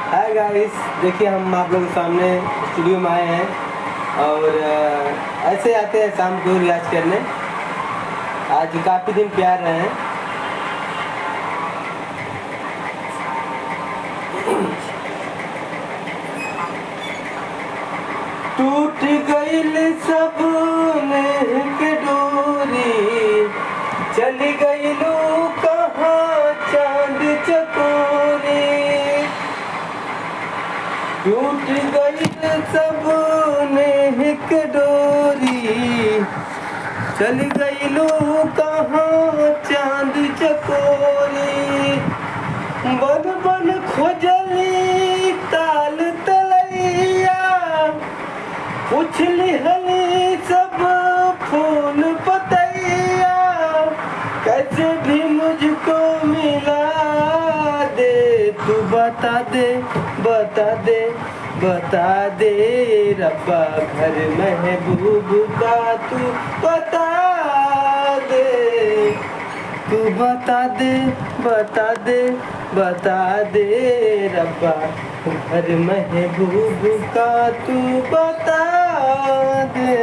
Hi guys, देखिए हम आप लोगों के सामने स्टूडियो में आए हैं और ऐसे आते हैं शाम को रियाज करने। आज काफ़ी दिन प्यार रहे हैं। टूट गईल सपने के डोरी, चली गईलू कहाँ चांद चकोरी। टूट गईल सपने के डोरी, चली गईलू कहाँ चांद चकोरी। बन बन खोजली ताल तलैया, पुछली हली सब फूल पतैया। कैसे भी मुझको मिला दे, तू बता दे बता दे बता दे रब्बा, घर महबूब का तू बता दे। तू बता दे बता दे बता दे रब्बा, घर महबूब का तू बता दे।